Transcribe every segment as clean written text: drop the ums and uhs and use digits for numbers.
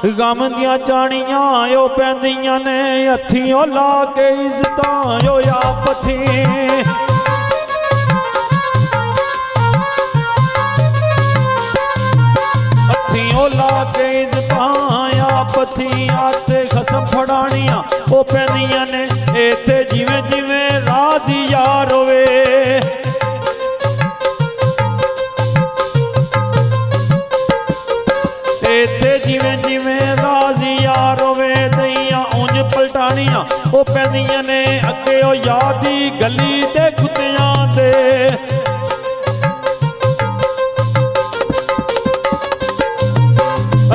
गम दियां चाणियां ओ पैंदियां ने हत्थियों ला के इज्जतां ओ आपथी हत्थियों ला के इज्जतां आपथी आते खसम फड़ाणियां ओ पैंदियां ने इत्थे जिवें जिवें राजी यार होवे जिवें जिवें राजी यार होवे दईयां उंज पलटाणियां ओ पैंदियां ने अगे ओ यार दी गली दे कुत्तियां दे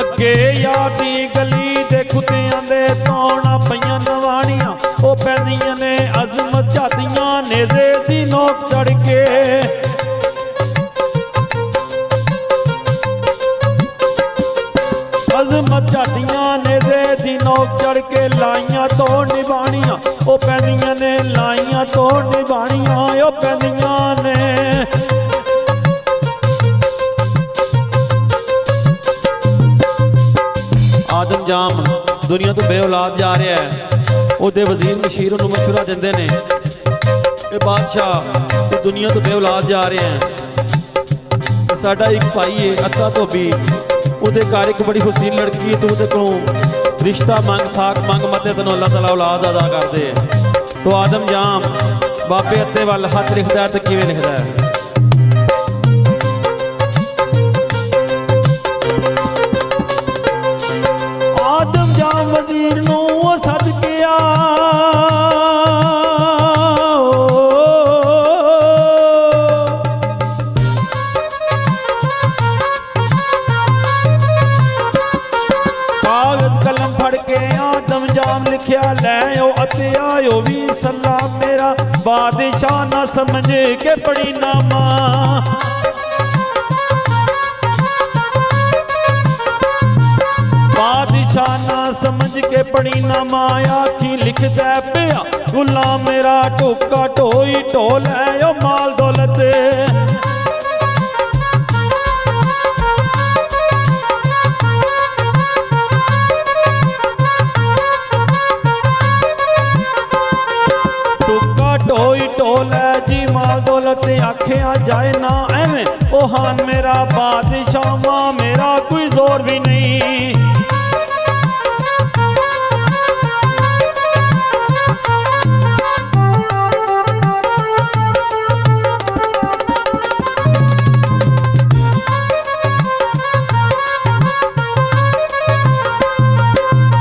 अगे यार दी गली दे कुत्तियां दे तौणा पईयां नवाणियां ओ पैंदियां ने अजमत जातियां नेज़े दी नोक चढ़ के अजमत जातियां ने दे दी नोक चढ़ के लाइयां तो निभाणियां ओ पैंदियां ने लाइयां तो निभाणियां ओ पैंदियां ने आदम जाम दुनिया तो बेऔलाद जा रहा है ओदे वजीर मशीर उन्होंने मशवरा देंदे ने कि बादशाह तू दुनिया तो बेऔलाद जा रहे हैं साडा एक भाई है अत्ता धोबी उहदे घर एक बड़ी हुसीन लड़की है तू उहदे कोलों रिश्ता मंग साक मंग मते तैनूं अल्लाह ताला औलाद अदा कर दे तो आदम जाम बाबे अत्ते वल हथ लिखदा है तो किवें लिखदा है आदम जाम वजीर नूं सद के लिखिया लै अते आयो भी सलाम मेरा बादशाह ना समझे के पड़ी नामा बादशाह ना समझ के पड़ी नामा आखी लिख दे पिया गुलाम मेरा टोका ढोई ढोल है ओ माल दौलत ढोई ढोल है जी माल दौलत आखिया जाए ना एवें ओ हान मेरा बादशाह मां मेरा कोई जोर भी नहीं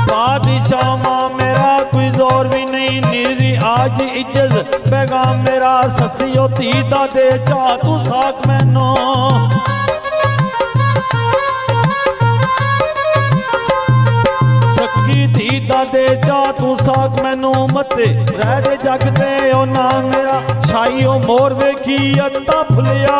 बादशाह मां मेरा कोई जोर भी नहीं निरी आज इज्जत पैगाम मेरा ससियो धी दा दे जा तू साक मैनो सखी धी दा दे जा तू साक मैनू मते रह दे जग ते ओ नाम मेरा छाई ओ मोर वेखी अत्ता फुलिया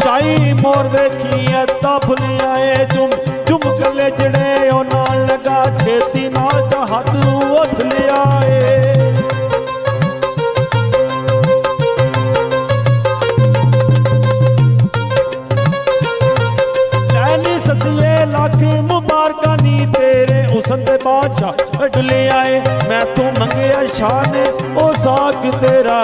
छाई मोर वेखी अत्ता फुलिया चुम चुम गले जड़े ओ नाल लगा छेती नाल हथ उठ लिया लैनी सतिए लख मुबारका नी तेरे हुसन दे बादशाह डुले आए मैं तू मंगया शाह ने ओ साक तेरा